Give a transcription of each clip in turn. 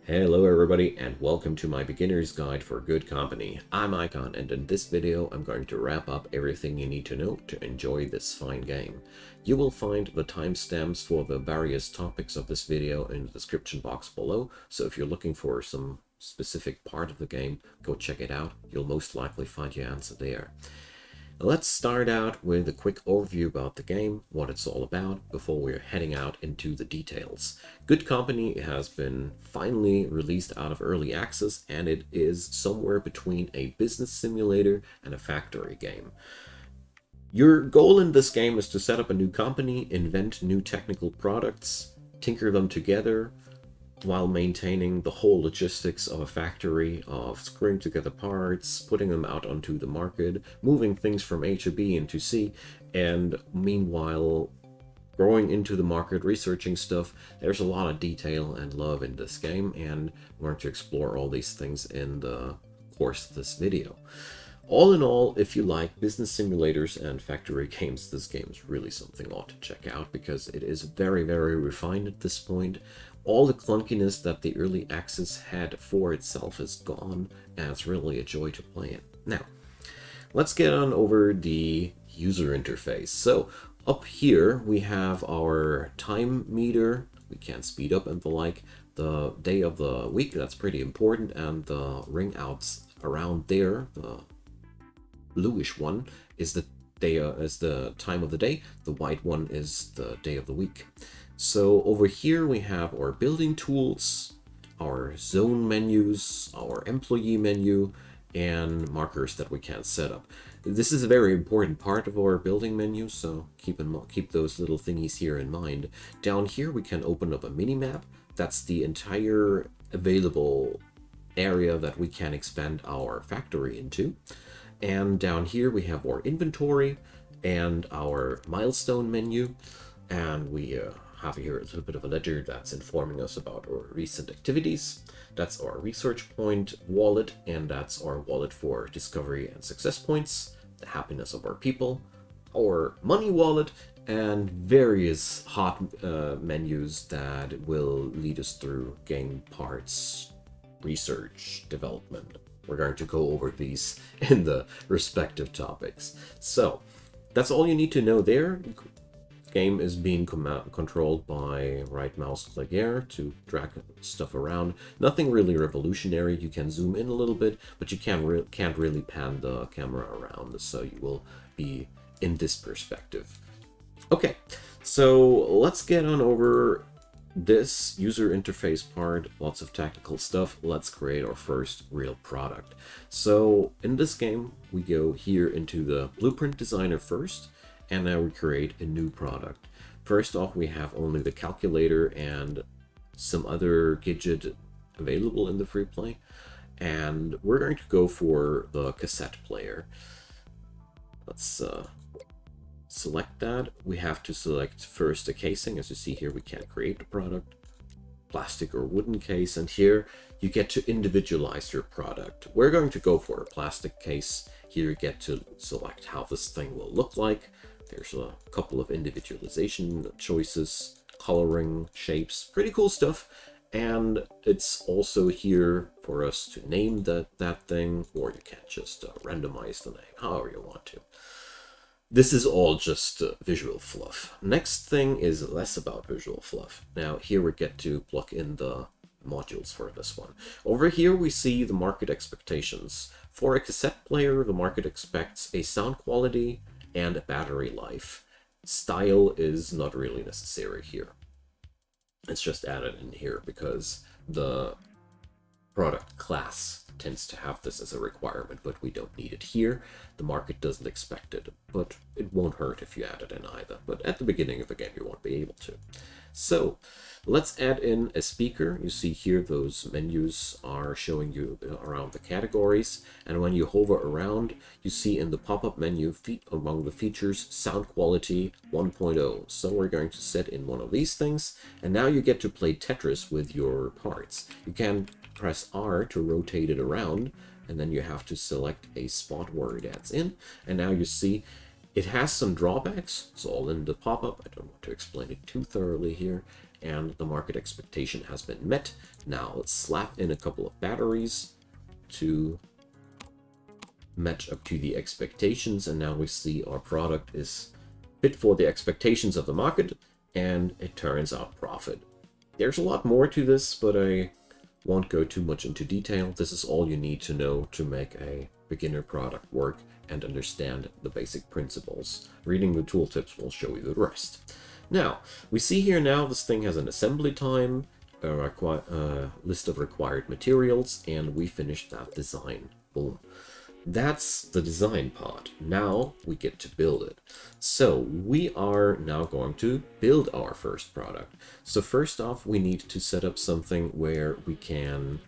Hello everybody and welcome to my beginner's guide for good company. I'm Icon and in this video I'm going to wrap up everything you need to know to enjoy this fine game. You will find the timestamps for the various topics of this video in the description box below, so if you're looking for some specific part of the game, go check it out. You'll most likely find your answer there. Let's start out with a quick overview about the game, what it's all about, before we're heading out into the details. Good Company has been finally released out of early access, and it is somewhere between a business simulator and a factory game. Your goal in this game is to set up a new company, invent new technical products, tinker them together, while maintaining the whole logistics of a factory, of screwing together parts, putting them out onto the market, moving things from A to B into C, and meanwhile growing into the market, researching stuff. There's a lot of detail and love in this game, and we're going to explore all these things in the course of this video. All in all, if you like business simulators and factory games, this game is really something you ought to check out because it is very, very refined at this point. All the clunkiness that the early access had for itself is gone, and it's really a joy to play it. Now, let's get on over the user interface. So up here we have our time meter. We can speed up and the like. The day of the week, that's pretty important, and the ring outs around there, the bluish one, is the day, is the time of the day. The white one is the day of the week. So over here we have our building tools, our zone menus, our employee menu, and markers that we can set up. This is a very important part of our building menu, so keep those little thingies here in mind. Down here we can open up a mini map. That's the entire available area that we can expand our factory into. And down here we have our inventory and our milestone menu, and we have here a little bit of a ledger that's informing us about our recent activities. That's our research point wallet, and that's our wallet for discovery and success points, the happiness of our people, our money wallet, and various hot menus that will lead us through game parts, research, development. We're going to go over these in the respective topics. So that's all you need to know there. Game is being controlled by right mouse click here to drag stuff around. Nothing really revolutionary. You can zoom in a little bit, but you can't really pan the camera around, so you will be in this perspective. Okay, so let's get on over this user interface part. Lots of technical stuff. Let's create our first real product. So in this game, we go here into the blueprint designer first, and now we create a new product. First off, we have only the calculator and some other gadget available in the free play, and we're going to go for the cassette player. Let's select that. We have to select first the casing. As you see here, we can create the product, plastic or wooden case, and here you get to individualize your product. We're going to go for a plastic case. Here you get to select how this thing will look like. There's a couple of individualization choices, coloring, shapes, pretty cool stuff. And it's also here for us to name that thing, or you can just randomize the name, however you want to. This is all just visual fluff. Next thing is less about visual fluff. Now here we get to plug in the modules for this one. Over here we see the market expectations. For a cassette player, the market expects a sound quality and a battery life. Style is not really necessary here. It's just added in here because the product class tends to have this as a requirement, but we don't need it here. The market doesn't expect it, but it won't hurt if you add it in either. But at the beginning of the game, you won't be able to. So let's add in a speaker. You see here those menus are showing you around the categories, and when you hover around, you see in the pop-up menu among the features sound quality 1.0. So we're going to set in one of these things, and now you get to play Tetris with your parts. You can press R to rotate it around, and then you have to select a spot where it adds in, and now you see it has some drawbacks. It's all in the pop-up. I don't want to explain it too thoroughly here. and the market expectation has been met. Now let's slap in a couple of batteries to match up to the expectations, and now we see our product is fit for the expectations of the market, and it turns out profit. There's a lot more to this, but I won't go too much into detail. This is all you need to know to make a beginner product work and understand the basic principles. Reading the tooltips will show you the rest. Now, we see here now this thing has an assembly time, a list of required materials, and we finished that design. Boom. That's the design part. Now we get to build it. So we are now going to build our first product. So first off, we need to set up something where we can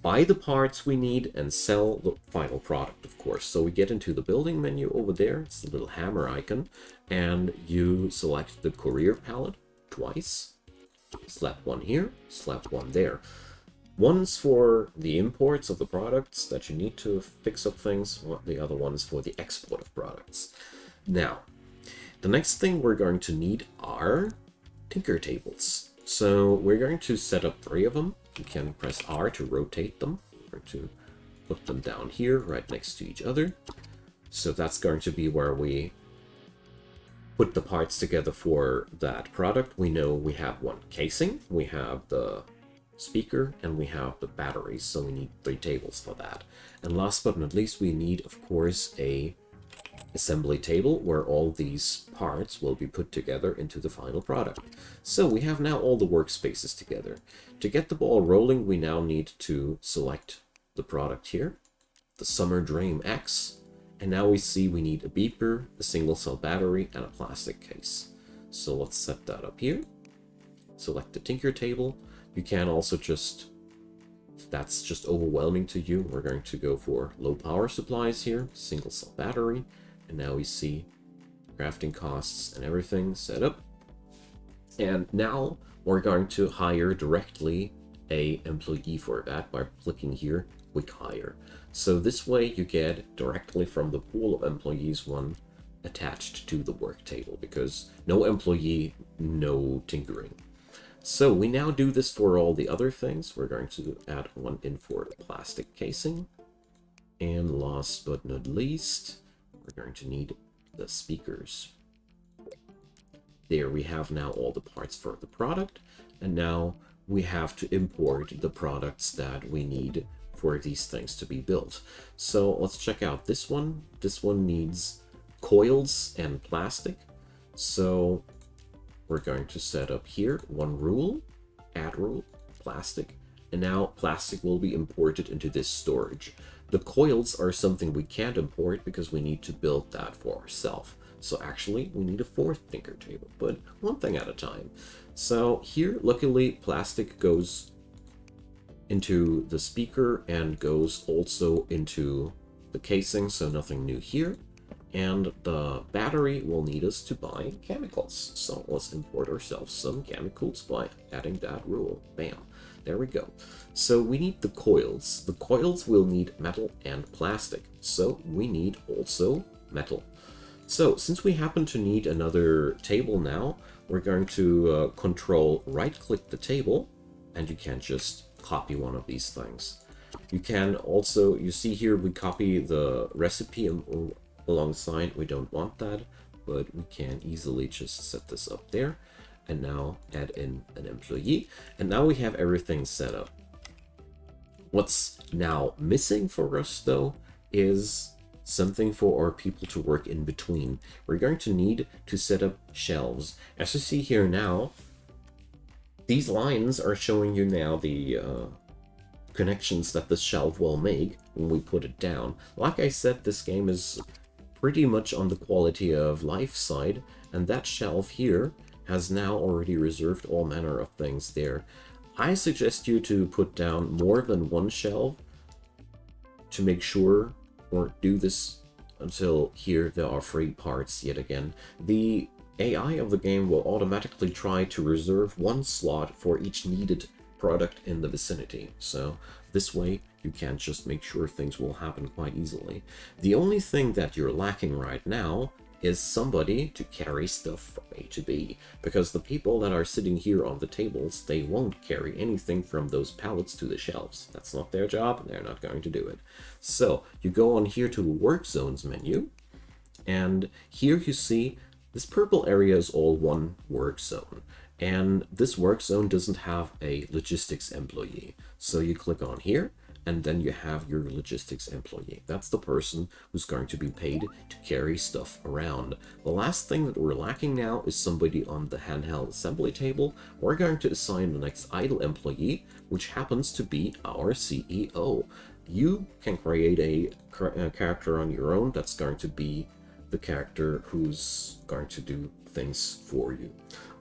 buy the parts we need and sell the final product, of course. So we get into the building menu over there. It's the little hammer icon, and you select the courier palette twice. Slap one here, slap one there. One's for the imports of the products that you need to fix up things, the other one is for the export of products. Now, the next thing we're going to need are Tinker tables. So we're going to set up 3 of them. You can press R to rotate them, or to put them down here, right next to each other. So that's going to be where we put the parts together for that product. We know we have one casing, we have the speaker, and we have the batteries, so we need 3 tables for that. And last but not least, we need, of course, a assembly table where all these parts will be put together into the final product. So we have now all the workspaces together. To get the ball rolling, we now need to select the product here, the Summer Dream X, and now we see we need a beeper, a single cell battery, and a plastic case. So let's set that up here. Select the Tinker table. You can also just, if that's just overwhelming to you, we're going to go for low power supplies here, single cell battery, and now we see crafting costs and everything set up. And now we're going to hire directly a employee for that by clicking here, Quick Hire. So this way you get directly from the pool of employees one attached to the work table, because no employee, no tinkering. So we now do this for all the other things. We're going to add one in for the plastic casing. And last but not least, we're going to need the speakers. There we have now all the parts for the product. And now we have to import the products that we need for these things to be built. So let's check out this one. This one needs coils and plastic. So we're going to set up here one rule, add rule, plastic, and now plastic will be imported into this storage. The coils are something we can't import because we need to build that for ourselves. So actually we need a 4th Tinker table, but one thing at a time. So here, luckily, plastic goes into the speaker and goes also into the casing, so nothing new here. And the battery will need us to buy chemicals. So let's import ourselves some chemicals by adding that rule. Bam. There we go. So we need the coils. The coils will need metal and plastic. So we need also metal. So since we happen to need another table now, we're going to control right-click the table, and you can just copy one of these things. You can also, you see here, we copy the recipe alongside. We don't want that, but we can easily just set this up there and now add in an employee, and now we have everything set up. What's now missing for us though is something for our people to work in between. We're going to need to set up shelves. As you see here now, these lines are showing you now the connections that the shelf will make when we put it down. Like I said, this game is pretty much on the quality of life side, and that shelf here has now already reserved all manner of things there. I suggest you to put down more than one shelf to make sure, or do this until here there are free parts yet again. The AI of the game will automatically try to reserve one slot for each needed product in the vicinity. So this way you can just make sure things will happen quite easily. The only thing that you're lacking right now is somebody to carry stuff from A to B, because the people that are sitting here on the tables, they won't carry anything from those pallets to the shelves. That's not their job, and they're not going to do it. So you go on here to the work zones menu, and here you see this purple area is all one work zone. And this work zone doesn't have a logistics employee. So you click on here, and then you have your logistics employee. That's the person who's going to be paid to carry stuff around. The last thing that we're lacking now is somebody on the handheld assembly table. We're going to assign the next idle employee, which happens to be our CEO. You can create a character on your own that's going to be the character who's going to do things for you.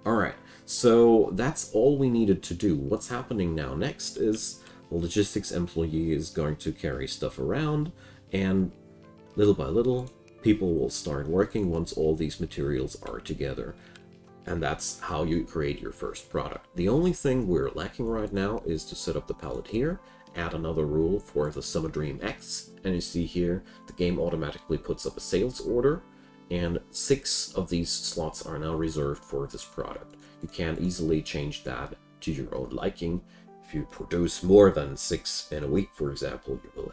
All right, so that's all we needed to do. What's happening now next is the logistics employee is going to carry stuff around, and little by little, people will start working once all these materials are together. And that's how you create your first product. The only thing we're lacking right now is to set up the palette here, add another rule for the Summer Dream X, and you see here, the game automatically puts up a sales order, and 6 of these slots are now reserved for this product. You can easily change that to your own liking. If you produce more than 6 in a week, for example, you will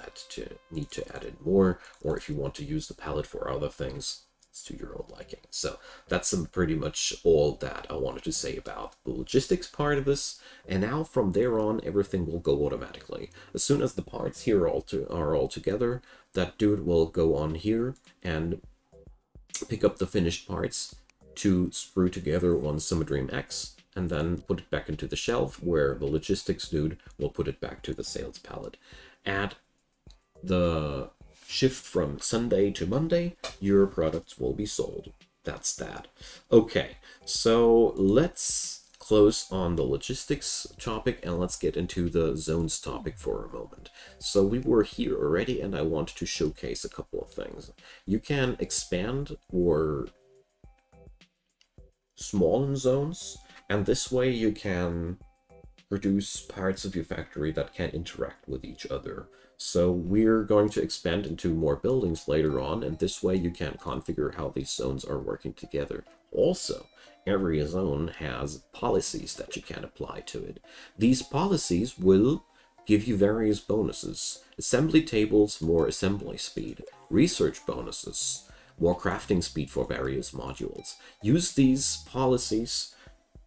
need to add in more, or if you want to use the palette for other things, it's to your own liking. So that's pretty much all that I wanted to say about the logistics part of this. And now from there on, everything will go automatically. As soon as the parts here are all together, that dude will go on here and pick up the finished parts to screw together one Summer Dream X, and then put it back into the shelf, where the logistics dude will put it back to the sales pallet. At the shift from Sunday to Monday, your products will be sold. That's that. Okay, so let's close on the logistics topic and let's get into the zones topic for a moment. So we were here already, and I want to showcase a couple of things. You can expand or smaller zones, and this way you can produce parts of your factory that can interact with each other. So we're going to expand into more buildings later on, and this way you can configure how these zones are working together. Also, every zone has policies that you can apply to it. These policies will give you various bonuses. Assembly tables, more assembly speed. Research bonuses, more crafting speed for various modules. Use these policies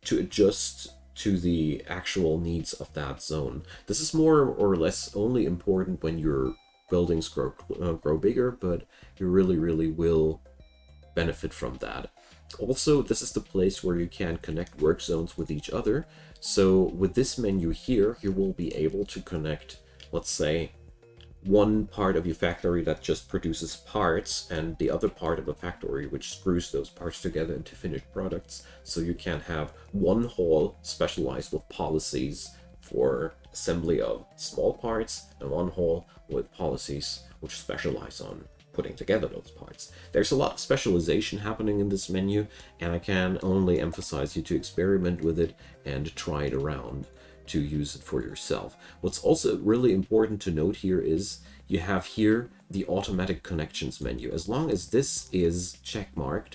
to adjust to the actual needs of that zone. This is more or less only important when your buildings grow bigger, but you really will benefit from that. Also, this is the place where you can connect work zones with each other. So with this menu here, you will be able to connect, let's say, one part of your factory that just produces parts and the other part of the factory which screws those parts together into finished products. So you can have one hall specialized with policies for assembly of small parts and one hall with policies which specialize on putting together those parts. There's a lot of specialization happening in this menu, and I can only emphasize you to experiment with it and try it around to use it for yourself. What's also really important to note here is you have here the automatic connections menu. As long as this is checkmarked,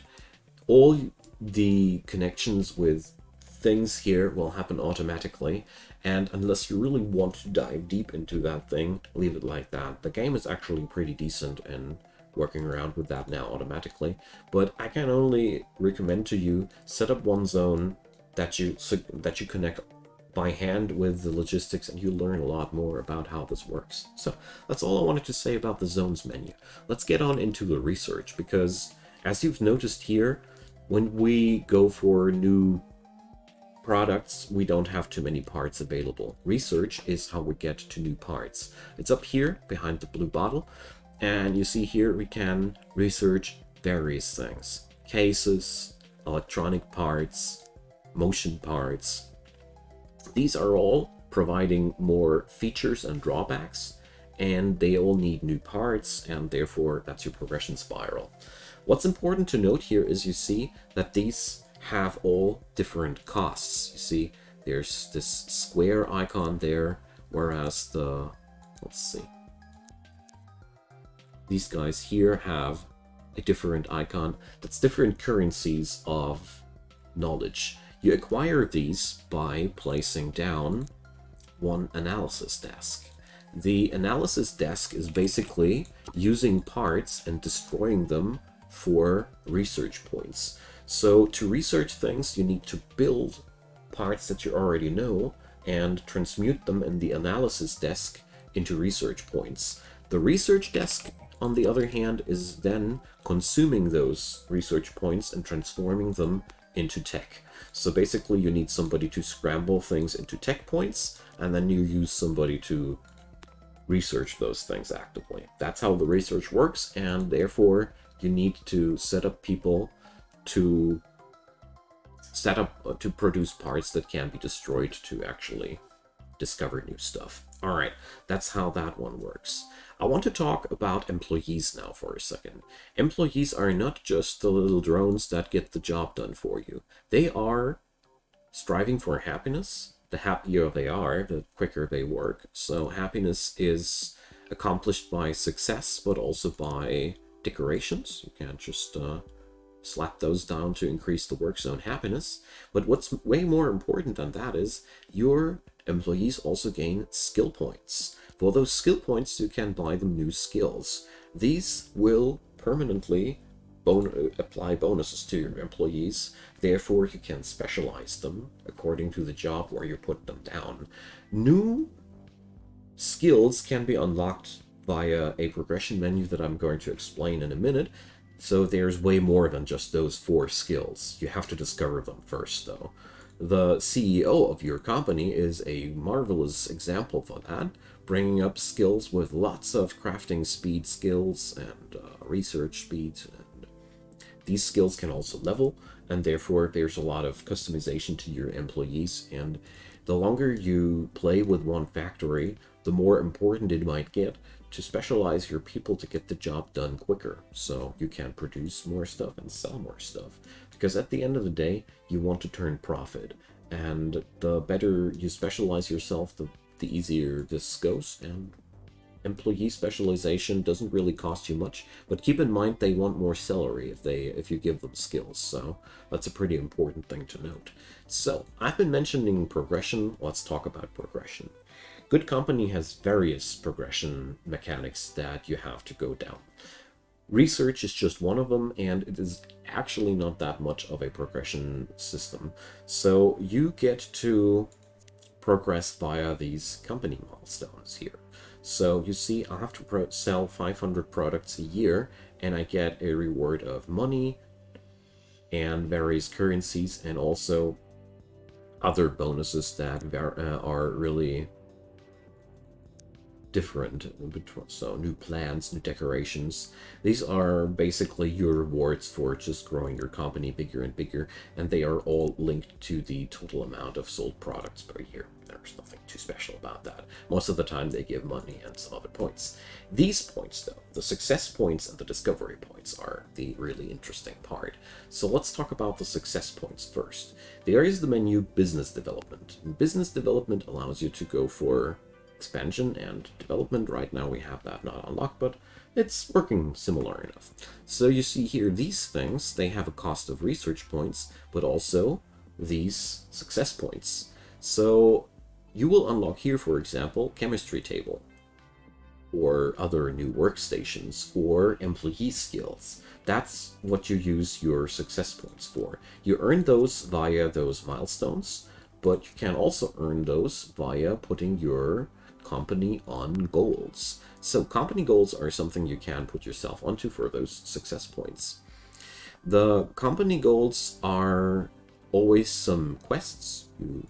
all the connections with things here will happen automatically, and unless you really want to dive deep into that thing, leave it like that. The game is actually pretty decent and working around with that now automatically, but I can only recommend to you set up one zone that you connect by hand with the logistics, and you'll learn a lot more about how this works. So that's all I wanted to say about the zones menu. Let's get on into the research, because as you've noticed here, when we go for new products, we don't have too many parts available. Research is how we get to new parts. It's up here behind the blue bottle, and you see here we can research various things. Cases, electronic parts, motion parts. These are all providing more features and drawbacks, and they all need new parts, and therefore that's your progression spiral. What's important to note here is you see that these have all different costs. You see there's this square icon there, whereas let's see, these guys here have a different icon. That's different currencies of knowledge. You acquire these by placing down one analysis desk. The analysis desk is basically using parts and destroying them for research points. So to research things, you need to build parts that you already know and transmute them in the analysis desk into research points. The research desk, on the other hand, is then consuming those research points and transforming them into tech. So basically you need somebody to scramble things into tech points, and then you use somebody to research those things actively. That's how the research works, and therefore you need to set up people to produce parts that can be destroyed to actually discover new stuff. All right, that's how that one works. I want to talk about employees now for a second. Employees are not just the little drones that get the job done for you. They are striving for happiness. The happier they are, the quicker they work. So happiness is accomplished by success, but also by decorations. You can't just slap those down to increase the work zone happiness. But what's way more important than that is your employees also gain skill points. For those skill points, you can buy them new skills. These will permanently apply bonuses to your employees. Therefore, you can specialize them according to the job where you put them down. New skills can be unlocked via a progression menu that I'm going to explain in a minute. So there's way more than just those 4 skills. You have to discover them first, though. The CEO of your company is a marvelous example for that, bringing up skills with lots of crafting speed skills and research speed. And these skills can also level, and therefore there's a lot of customization to your employees. And the longer you play with one factory, the more important it might get to specialize your people to get the job done quicker, so you can produce more stuff and sell more stuff. Because at the end of the day, you want to turn profit, and the better you specialize yourself, the easier this goes. And employee specialization doesn't really cost you much, but keep in mind they want more salary if you give them skills, so that's a pretty important thing to note. So I've been mentioning progression. Let's talk about progression. Good Company has various progression mechanics that you have to go down. Research is just one of them, and it is actually not that much of a progression system. So you get to progress via these company milestones here. So you see, I have to sell 500 products a year, and I get a reward of money and various currencies, and also other bonuses that are really different. So new plans, new decorations. These are basically your rewards for just growing your company bigger and bigger, and they are all linked to the total amount of sold products per year. There's nothing too special about that. Most of the time they give money and some other points. These points, though, the success points and the discovery points, are the really interesting part. So let's talk about the success points first. There is the menu Business Development. Business Development allows you to go for expansion and development. Right now we have that not unlocked, but it's working similar enough. So you see here, these things, they have a cost of research points, but also these success points. So you will unlock here, for example, chemistry table, or other new workstations, or employee skills. That's what you use your success points for. You earn those via those milestones, but you can also earn those via putting your company on goals. So company goals are something you can put yourself onto for those success points. The company goals are always some quests. You,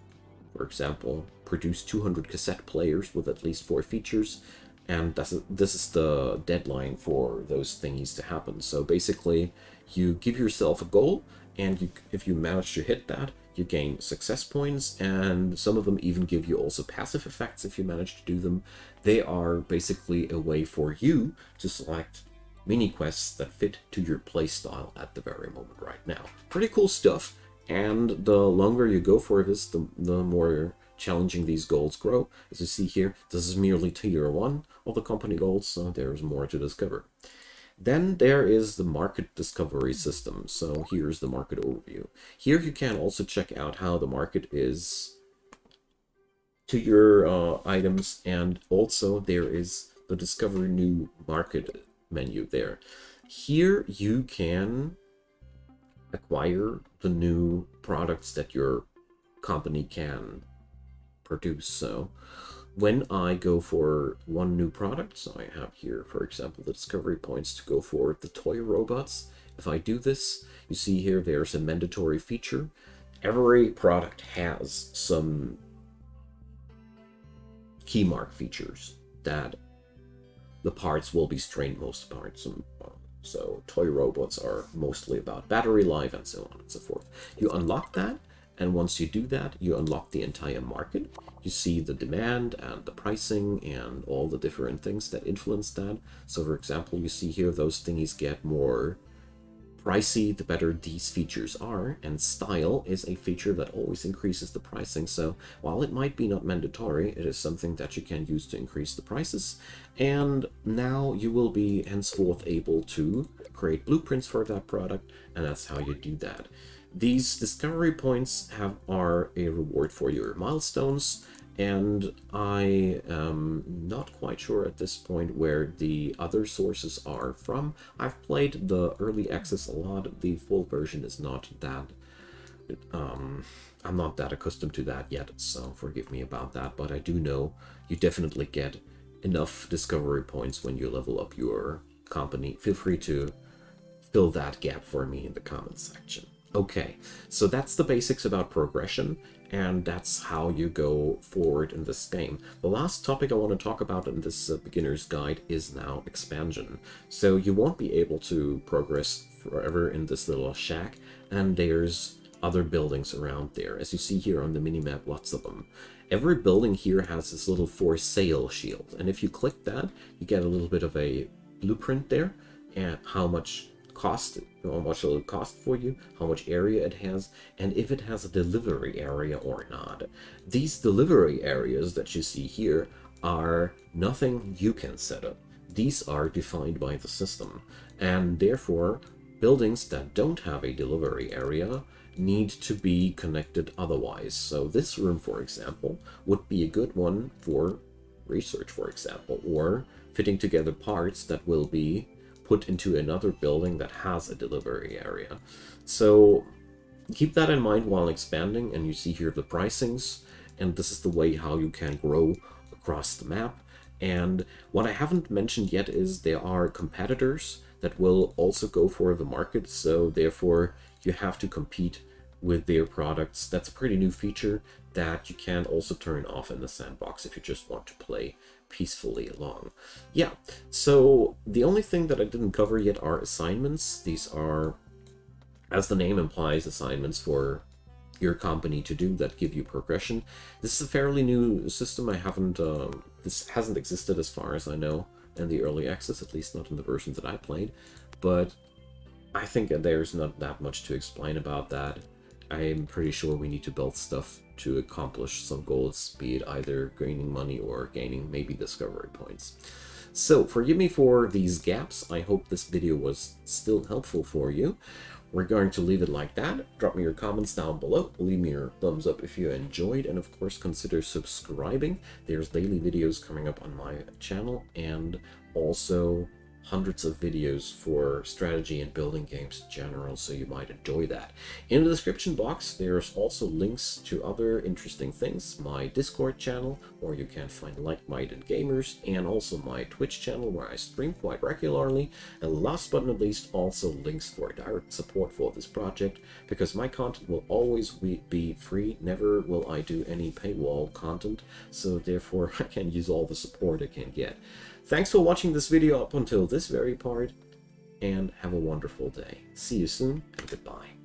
for example, produce 200 cassette players with at least 4 features, and this is the deadline for those thingies to happen. So basically, you give yourself a goal, and if you manage to hit that, you gain success points, and some of them even give you also passive effects if you manage to do them. They are basically a way for you to select mini quests that fit to your playstyle at the very moment right now. Pretty cool stuff, and the longer you go for this, the more challenging these goals grow. As you see here, this is merely tier 1 of the company goals, so there's more to discover. Then there is the market discovery system. So here's the market overview. Here you can also check out how the market is to your items, and also there is the discover new market menu there. Here you can acquire the new products that your company can produce. So when I go for one new product, so I have here, for example, the discovery points to go for the toy robots. If I do this, you see here there's a mandatory feature. Every product has some key mark features that the parts will be strained most parts. So toy robots are mostly about battery life and so on and so forth. You unlock that, and once you do that, you unlock the entire market. You see the demand and the pricing and all the different things that influence that. So for example, you see here those thingies get more pricey the better these features are, and style is a feature that always increases the pricing. So while it might be not mandatory, it is something that you can use to increase the prices. And now you will be henceforth able to create blueprints for that product, and that's how you do that. These discovery points are a reward for your milestones, and I am not quite sure at this point where the other sources are from. I've played the early access a lot. The full version is not that... I'm not that accustomed to that yet, so forgive me about that, but I do know you definitely get enough discovery points when you level up your company. Feel free to fill that gap for me in the comments section. Okay, so that's the basics about progression, and that's how you go forward in this game. The last topic I want to talk about in this beginner's guide is now expansion. So you won't be able to progress forever in this little shack, and there's other buildings around there. As you see here on the minimap, lots of them. Every building here has this little for sale shield, and if you click that, you get a little bit of a blueprint there, and how much it'll cost for you, how much area it has, and if it has a delivery area or not. These delivery areas that you see here are nothing you can set up. These are defined by the system, and therefore buildings that don't have a delivery area need to be connected otherwise. So this room, for example, would be a good one for research, for example, or fitting together parts that will be put into another building that has a delivery area. So keep that in mind while expanding, and you see here the pricings, and this is the way how you can grow across the map. And what I haven't mentioned yet is there are competitors that will also go for the market, so therefore you have to compete with their products. That's a pretty new feature that you can also turn off in the sandbox if you just want to play peacefully along. Yeah, so the only thing that I didn't cover yet are assignments. These are, as the name implies, assignments for your company to do that give you progression. This is a fairly new system. This hasn't existed as far as I know in the early access, at least not in the versions that I played, but I think there's not that much to explain about that. I'm pretty sure we need to build stuff to accomplish some goals, be it either gaining money or gaining maybe discovery points. So forgive me for these gaps. I hope this video was still helpful for you. We're going to leave it like that. Drop me your comments down below. Leave me your thumbs up if you enjoyed, and of course consider subscribing. There's daily videos coming up on my channel, and also hundreds of videos for strategy and building games in general, so you might enjoy that. In the description box, there's also links to other interesting things, my Discord channel, where you can find like-minded gamers, and also my Twitch channel, where I stream quite regularly, and last but not least, also links for direct support for this project, because my content will always be free. Never will I do any paywall content, so therefore I can use all the support I can get. Thanks for watching this video up until this very part, and have a wonderful day. See you soon, and goodbye.